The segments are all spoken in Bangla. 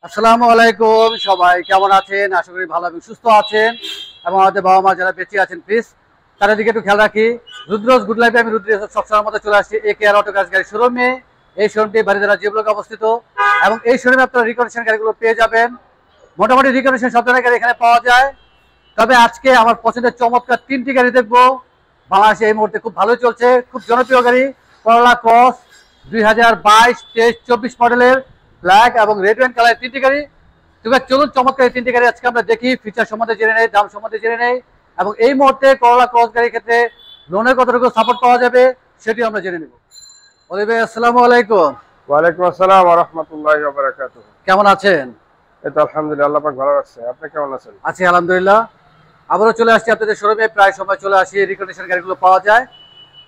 আসসালামু আলাইকুম, সবাই কেমন আছেন? আশা করি ভালো এবং সুস্থ আছেন এবং আমাদের বাবা মা যারা বেঁচে আছেন প্লিজ তাদের দিকে একটু খেয়াল রাখি। রুদ্রজ গুড লাইফে আমি রুদ্র সবসময় মতো চলে আসছি এ কে আর অটো গাড়ি শোরুমে। এই শোরুমটি বাড়িধারা জি ব্লকে অবস্থিত এবং এই শোরুমে আপনারা রিকন্ডিশন গাড়িগুলো পেয়ে যাবেন। মোটামুটি রিকন্ডিশন সব ধরনের গাড়ি এখানে পাওয়া যায়। তবে আজকে আমার পছন্দের চমৎকার তিনটি গাড়ি দেখবো। বাংলাদেশে এই মুহূর্তে খুব ভালো চলছে, খুব জনপ্রিয় গাড়ি করলা ক্রস 2022, 23, 24 মডেলের ব্ল্যাক এবং রেড ওয়াইন কালারের তিনটি গাড়ি। চলুন চমৎকার এই তিনটি গাড়ি আজকে আমরা দেখি, ফিচার সম্বন্ধে জেনে নেই, দাম সম্বন্ধে জেনে নেই এবং এই মুহূর্তে করলা ক্রস গাড়ির ক্ষেত্রে লোনের কতটুকু সাপোর্ট পাওয়া যাবে সেটি আমরা জেনে নেব। অলি ভাই আসসালামু আলাইকুম। ওয়ালাইকুম আসসালাম ওয়া রাহমাতুল্লাহি ওয়া বারাকাতুহু। কেমন আছেন? এই তো আলহামদুলিল্লাহ, আল্লাহ পাক ভালো রাখছে। আপনি কেমন আছেন? আছি আলহামদুলিল্লাহ। আবারও চলে আসছি আপনাদের শোরুমে, প্রায় সময় চলে আসি। রিকন্ডিশন গাড়িগুলো পাওয়া যায়,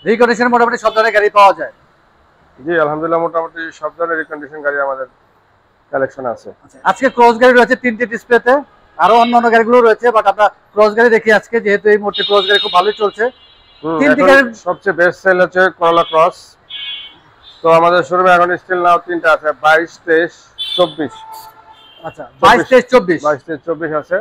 রিকন্ডিশন মোটামুটি সব ধরনের গাড়ি পাওয়া যায়। জি আলহামদুলিল্লাহ, মোটামুটি সব ধরনের রিকন্ডিশন গাড়ি আমাদের কালেকশন আছে। আজকে ক্রস গাড়ি রয়েছে তিনটি ডিসপ্লেতে, আরো অন্যান্য গাড়িগুলো রয়েছে, বাট আমরা ক্রস গাড়ি দেখি আজকে, যেহেতু এই মুহূর্তে ক্রস গাড়ি খুব ভালোই চলছে। তিনটি গাড়ি সবচেয়ে বেস্ট সেল হচ্ছে করলা ক্রস। তো আমাদের শোরুমে এখন স্টিল নাও তিনটা আছে, 22, 23, 24। আচ্ছা, 22, 23, 24, 22, 23, 24 আছে।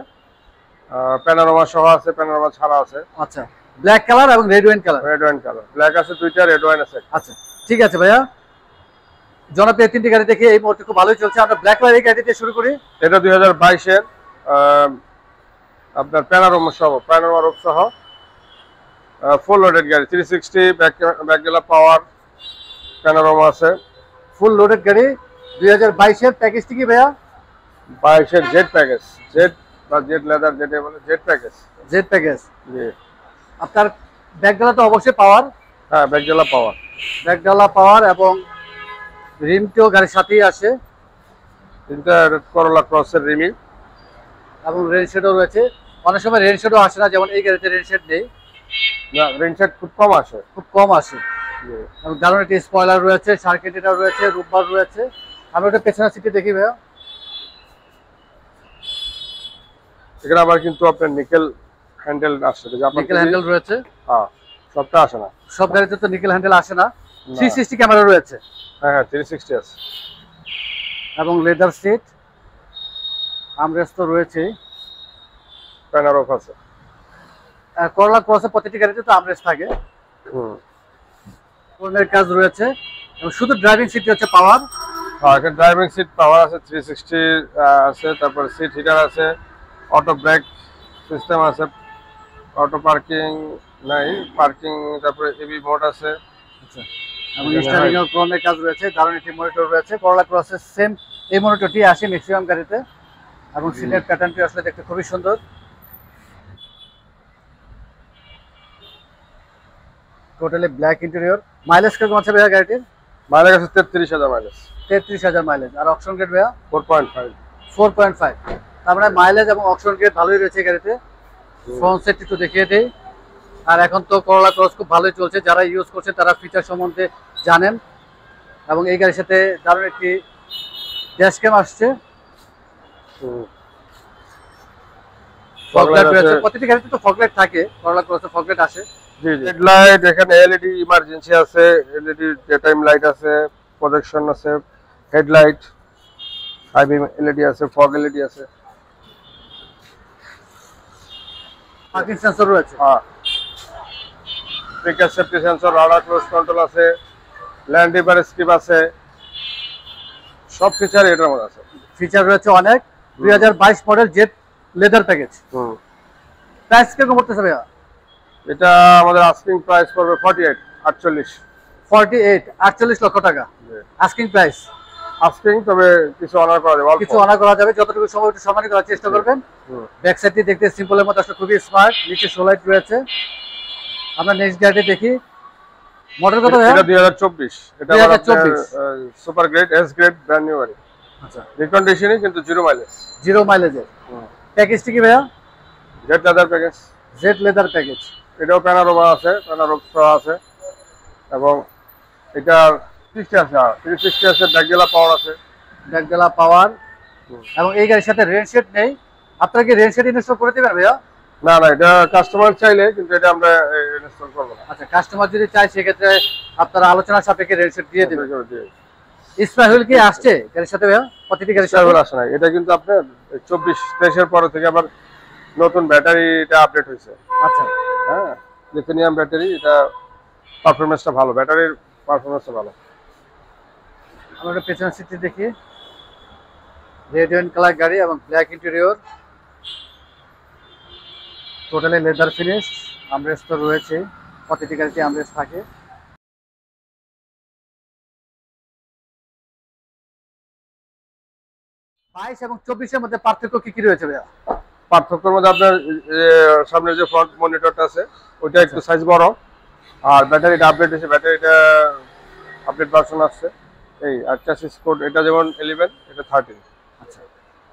প্যানোরামা সহ আছে, প্যানোরামা ছাড়া আছে। আচ্ছা, ব্ল্যাক কালার এবং red wine colour. Red wine colour, black আছে দুইটা, রেড ওয়াইন আছে। আচ্ছা ঠিক আছে ভাইয়া, জনপ্রিয় তিনটি গাড়ি দেখে এই মুহূর্তে খুব ভালোই চলছে। আমরা ব্ল্যাক কালার এই গাড়ি দিয়ে শুরু করি। এটা 2022 এর আপনার প্যানোরামা সহ ফুল লোডেড গাড়ি, 360 ব্যাকগেলা পাওয়ার, প্যানোরামা আছে। ফুল লোডেড গাড়ি 2022 এর প্যাকেজটি কি ভাইয়া? 22 এর জেড প্যাকেজ, জেড বা জেড লেদার যেটা বলে, জেড প্যাকেজ। Z package. জি, আপনার ব্যাকডালা তো অবশ্যই পাওয়ার। হ্যাঁ, ব্যাকগেলা পাওয়ার, ব্যাকডালা পাওয়ার এবং রিমটিও গাড়ির সাথেই আসে। এটা করলা ক্রসের রিমি এবং রেন শেডও রয়েছে। অনেক সময় রেন শেডও আসে না, যেমন এই গাড়িতে রেন শেড নেই, না, রেনশেড খুব কম আসে, খুব কম আসে। এবং দারুণ একটি স্পয়লার রয়েছে, সার্কিটেটার রয়েছে, রূপবার রয়েছে। আমরা ওটা পেছনের সিটে দেখি ভাইয়া। এখানে আবার কিন্তু আপনার নিকেল হ্যান্ডেল আসছে, নিকেল হ্যান্ডেল রয়েছে। হ্যাঁ, সবটা আসে না, সব গাড়িতে তো নিকেল হ্যান্ডেল আসে না। 360 ক্যামেরা রয়েছে। হ্যাঁ, 360 আছে এবং লেদার সিট, আমরেস্ট তো রয়েছে, প্যানারোফ আছে। করলা ক্রসে প্রতিটি গাড়িতে তো আমরেস্ট থাকে। কোনের কাজ রয়েছে এবং শুধু ড্রাইভিং সিট হচ্ছে পাওয়ার। হ্যাঁ, এখানে ড্রাইভিং সিট পাওয়ার আছে, 360 আছে, তারপর সিট হিটার আছে, অটো ব্রেক সিস্টেম আছে, অটো পার্কিং নাই, পার্কিং, তারপরে এবি মোড আছে। আচ্ছা, এবং স্টারিং এর কোনের কাজ রয়েছে, দারুণ একটি মনিটর রয়েছে। করলা ক্রসের সেম এই মনিটরটি আসে ম্যাক্সিমাম গাড়িতে এবং সিটের প্যাটার্নটি আসলে দেখতে খুবই সুন্দর। Totally black interior. মাইলেজ কিরকম আছে ভাইয়া গাড়িটির? মাইলেজ আছে 33,000 মাইলেজ। 33,000 মাইলেজ। আর অকশন গ্রেড ভাইয়া 4.5। 4.5। তার মানে মাইলেজ এবং অকশন গ্রেড ভালোই রয়েছে গাড়িতে। ফ্রন্ট সেটটি তো দেখিয়ে দেই। আর এখন তো করলা ক্রস খুব ভালোই চলছে, যারা ইউজ করছে তারা ফিচার সম্বন্ধে জানেন। এবং এই গাড়ির সাথে দারুণ একটি ড্যাশ ক্যাম আসছে। ফগলাইট রয়েছে, প্রতিটি গাড়িতে তো ফগলাইট থাকে, করলা ক্রসে ফগলাইট আসে। জি জি, হেডলাইট, এখানে এলইডি ইমার্জেন্সি আছে, এলইডি ডে টাইম লাইট আছে, প্রজেকশন আছে, হেডলাইট, হাই বিম এলইডি আছে, ফগ এলইডি আছে, পার্কিং সেন্সর রয়েছে। হ্যাঁ, breaker safety sensor, radar close control আছে, ল্যান্ড রিভার স্ট্রিপ আছে, সব ফিচার এটার মধ্যে আছে। ফিচার রয়েছে অনেক। 2022 model Z leather package. Price কিরকম পড়তেছে ভাইয়া? এটা আমাদের আস্কিং প্রাইস পড়বে 48 লক্ষ টাকা আস্কিং প্রাইস। আস্কিং, তবে কিছু অনার করা যাবে, কিছু অনার করা যাবে, যতটুকু সময় একটু সম্মানী করার চেষ্টা করবেন। ব্যাক সাইডটি দেখতে সিম্পলের মধ্যে আসলে খুবই স্মার্ট, নিচে সোলাইট রয়েছে। আমরা নেক্সট গাড়িটি দেখি। মডেল কত ভাইয়া? এটা 2024। এটা 2024 super grade S grade brand new গাড়ি। আচ্ছা, রিকন্ডিশনিং, কিন্তু জিরো মাইলেজ। জিরো মাইলেজের প্যাকেজটি কি ভাইয়া? Z leather package. Z leather package. এটাও প্যানোরামা আছে, প্যানোরামা আছে, এবং এটা 360 আছে, ব্যাকগেলা পাওয়ার আছে। ব্যাকডালা পাওয়ার। এবং এই গাড়ির সাথে রেন শেড নেই। আপনারা কি রেন শেড ইনস্টল করে দিবেন ভাইয়া? না না, এটা কাস্টমার চাইলে, কিন্তু এটা আমরা ইনস্টল করব না। আচ্ছা, কাস্টমার যদি চায় সেক্ষেত্রে আপনারা আলোচনার সাপেক্ষে রেন শেড দিয়ে দিবেন। স্প্রে হুইল কি আসছে গাড়ির সাথে ভাইয়া? প্রতিটি গাড়ির সাথে আসে না, এটা কিন্তু আপনার 24-23 পরে থেকে আবার নতুন ব্যাটারিটা আপডেট হয়েছে। আচ্ছা, হ্যাঁ, লিথিয়াম ব্যাটারি, এটা পারফরম্যান্সটা ভালো, ব্যাটারির পারফরম্যান্সটা ভালো। আমরা একটা পেছনের সিটটি দেখি, রেড ওয়াইন কালার গাড়ি এবং black interior, totally leather finish, armrest তো রয়েছে, প্রতিটি গাড়িতে আমরেস্ট থাকে। 22 এবং 24-এর মধ্যে পার্থক্য কি কি রয়েছে ভাইয়া? পার্থক্যের মধ্যে আপনার সামনে যে ফ্রন্ট মনিটরটা আছে ওইটা একটু সাইজ বড়, আর ব্যাটারিটা আপডেট হয়েছে, ব্যাটারিটা আপডেট ভার্সন আসছে এই। আর চ্যাসিস কোড এটা যেমন 11, এটা 13। আচ্ছা,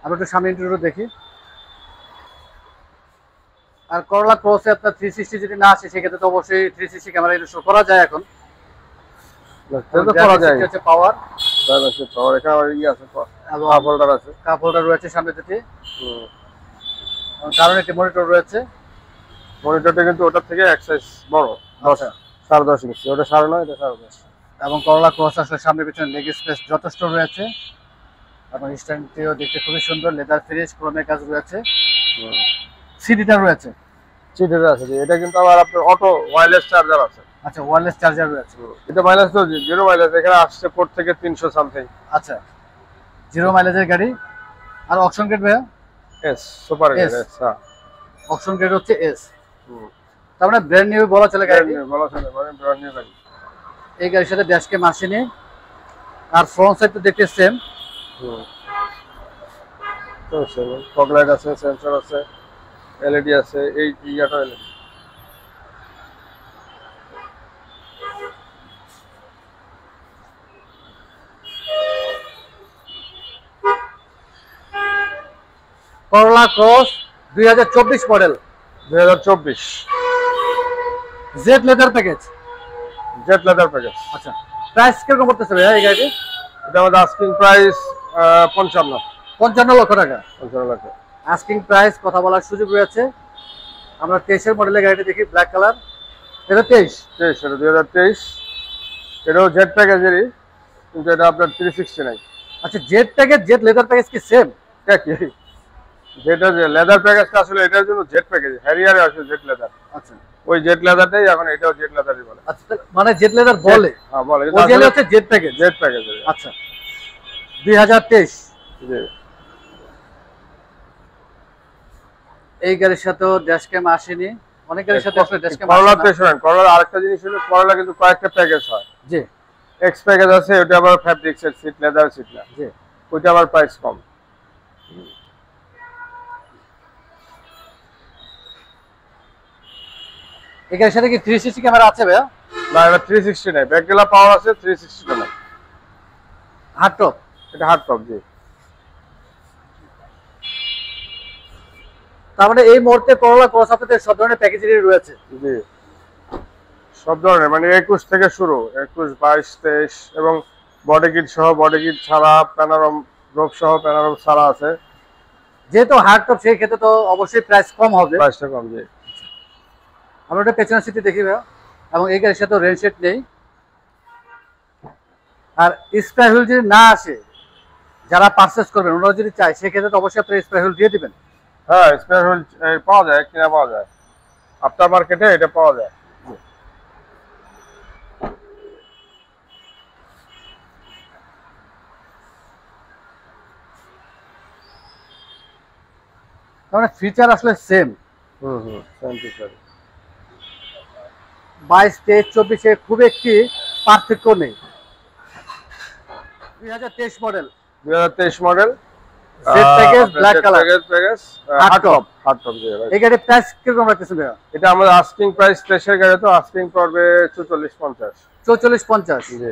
আমরা একটু সামনে ইন্টেরিয়র দেখি। আর করলা ক্রসে আপনার 360 যদি না আসে সেক্ষেত্রে তো অবশ্যই 360 ক্যামেরা ইনস্টল করা যায় এখন। এটা করা যায়, হচ্ছে পাওয়ার, পাওয়ার এখানে আবার ইয়ে আছে, এবং কাপ হোল্ডার আছে, কাপ হোল্ডার রয়েছে সামনে থেকে, কারণ একটি মনিটর রয়েছে। মনিটরটা কিন্তু ওটার থেকে এক সাইজ বড়, 10.5 ইঞ্চি, ওটা 9.5, এটা 10.5। এবং করলা ক্রস আসলে সামনে পিছনে লেগ স্পেস যথেষ্ট রয়েছে, এবং স্ট্যান্ডটিও দেখতে খুবই সুন্দর, লেদার ফিনিশ, ক্রোমের কাজ রয়েছে, সিডিটা রয়েছে। সিডিটা আছে, এটা কিন্তু আবার আপনার অটো ওয়্যারলেস চার্জার আছে। আচ্ছা, ওয়্যারলেস চার্জার রয়েছে। এটা মাইলেজ তো 0 মাইলেজ, এখানে আসছে পোর্ট থেকে 300 সামথিং। আচ্ছা, 0 মাইলেজের গাড়ি। আর অপশন গ্রেড ভাইয়া? S, super S। এস। হ্যাঁ, অপশন গ্রেড হচ্ছে এস। তার মানে ব্র্যান্ড নিউ বলা চলে গাড়ি, বলা চলে, ব্র্যান্ড নিউ গাড়ি। এই গাড়ির সাথে ড্যাশ ক্যাম আসেনি। আর ফ্রন্ট সাইড তো দেখতে সেম। তো সেম, ফগ লাইট আছে, সেন্সর আছে, এলইডি আছে, এই ইয়াটা এলইডি। করলা cross 2024 model, 2024 Z leather package. Jet leather package. আচ্ছা, প্রাইস কিরকম পড়তেছে ভাইয়া এই গাড়ি? এটা আমাদের আস্কিং প্রাইস 55 লক্ষ টাকা। 55 লাখ। আস্কিং প্রাইস, কথা বলার সুযোগ রয়েছে। আমরা 23-এর মডেলের গাড়িটা দেখি, ব্ল্যাক কালার। এটা 23, এটা 2023, এটাও জেট প্যাকেজেরই, কিন্তু এটা আপনার 360 নাই। আচ্ছা, Z package Z leather package কি সেম? একই, যেটা যে লেদার প্যাকেজটা আসলে এটার জন্য জেট প্যাকেজ, হ্যারিয়ারে আসলে জেট লেদার। আচ্ছা, ওই জেট লেদারটাই এখন এটাও জেট লেদারই বলে। আচ্ছা, মানে জেড লেদার বলে? হ্যাঁ বলে, ওইটা হচ্ছে জেড প্যাকেজ। Jet package. আচ্ছা, 2023। জি, এই গাড়ির সাথেও ড্যাশ ক্যাম আসেনি, অনেক গাড়ির সাথে আসলে ড্যাশ ক্যাম করলা আসে না। তো শুনেন, করলার আরেকটা জিনিস হলো, করলা কিন্তু কয়েকটা প্যাকেজ হয়। জি এক্স প্যাকেজ আছে, ওটা আবার ফ্যাব্রিক্স এর সিট, লেদার সিট না, জি। ওইটা আবার প্রাইস কম। এই গাড়ির সাথে কি 360 ক্যামেরা আছে ভাইয়া? না, এটা 360 নাই, ব্যাকডেলা পাওয়ার আছে, 360 নাই। Hard top? এটা হার্ড টপ। জি, তার মানে এই মুহূর্তে করলা ক্রস আপনাদের সব ধরনের প্যাকেজেরই রয়েছে? জি, সব ধরনের, মানে 21 থেকে শুরু, 21, 22, 23, এবং বডি কিট সহ, বডি কিট ছাড়া, প্যানোরাম রোপ সহ, প্যানোরাম ছাড়া আছে। যেহেতু হার্ড টপ সেই ক্ষেত্রে তো অবশ্যই প্রাইস কম হবে। প্রাইসটা কম। জি, আমরা একটা পেছনের সিটে দেখি ভাইয়া, এবং এই গাড়ির সাথে রেন শেড নেই। আর স্প্রে হুইল যদি না আসে, যারা পারচেস করবেন ওনারা যদি চায় সেক্ষেত্রে তো অবশ্যই আপনি স্প্রে হুইল দিয়ে দিবেন। হ্যাঁ, স্পেয়ার হুইল পাওয়া যায়, কিনা পাওয়া যায়, আফটার মার্কেটে এটা পাওয়া যায়। তার মানে ফিচার আসলে সেম। Same feature. 22, 23, 24-এ খুব একটি পার্থক্য নেই। 2023 model, 2023 model, Z package, black colour, package, hard top. Hard top. জি, এই গাড়ির প্রাইস কিরকম রাখতেছেন ভাইয়া? এটা আমাদের আস্কিং প্রাইস, 23-এর গাড়ি তো আস্কিং পড়বে 44-50। 44-50। জি,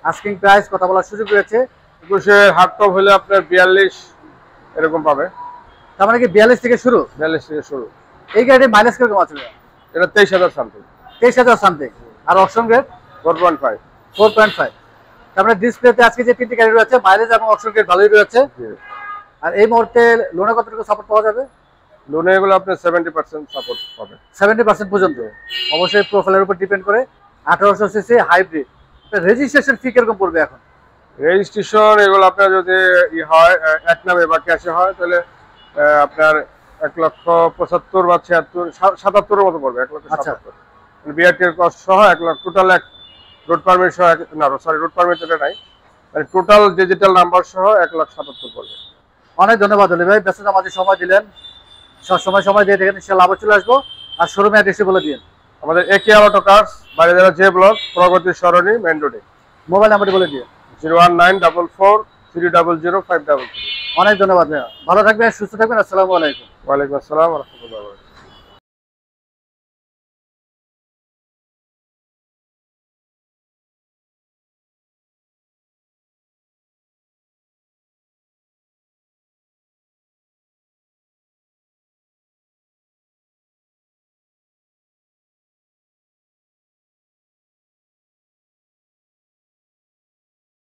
আস্কিং প্রাইস, কথা বলার সুযোগ রয়েছে। 21-এর হার্ড টপ হলে আপনার 42 এরকম পাবে। তার মানে কি 42 থেকে শুরু? 42 থেকে শুরু। এই গাড়ির মাইলেজ কিরকম আছে ভাইয়া? এটা 23,000 সামথিং। 23,000 সামথিং। আর অপশন গ্রেড 4.5। 4.5। তার মানে ডিসপ্লেতে আজকে যে তিনটি গাড়ি রয়েছে, মাইলেজ এবং অপশন গ্রেড ভালোই রয়েছে। জি। আর এই মুহূর্তে লোনে কতটুকু সাপোর্ট পাওয়া যাবে? লোনে এগুলো আপনার 70% সাপোর্ট পাবে। 70% পর্যন্ত। অবশ্যই প্রোফাইলের উপর ডিপেন্ড করে। 1800 সিসি হাইব্রিড। রেজিস্ট্রেশন ফি কিরকম পড়বে এখন? রেজিস্ট্রেশন এগুলো আপনার যদি হয় এক নামে বা ক্যাশে হয় তাহলে আপনার 1,75,000 বা 77,000 মতো পড়বে, 1,77,000। বিআরটির কস্ট সহ 1,00,000 টোটাল, রোড পারমিট সহ, না সরি রোড পারমিট এটা নাই, মানে টোটাল ডিজিটাল নাম্বার সহ 1,77,000 পড়বে। অনেক ধন্যবাদ অলি ভাই, ব্যস্ততা মাঝে সময় দিলেন। সময় দিয়ে দেখেন ইনশাআল্লাহ আবার চলে আসবো। আর শোরুমে অ্যাড্রেসটি বলে দিন। আমাদের AKR auto cars, Baridhara J block, Pragati Sarani, main রোডে। মোবাইল নাম্বারটি বলে দিন। 01944300533। অনেক ধন্যবাদ ভাইয়া, ভালো থাকবেন, সুস্থ থাকবেন। আসসালামু আলাইকুম। ওয়ালাইকুম আসসালাম ওয়া রাহমাতুল্লাহি ওয়া বারাকাতুহু।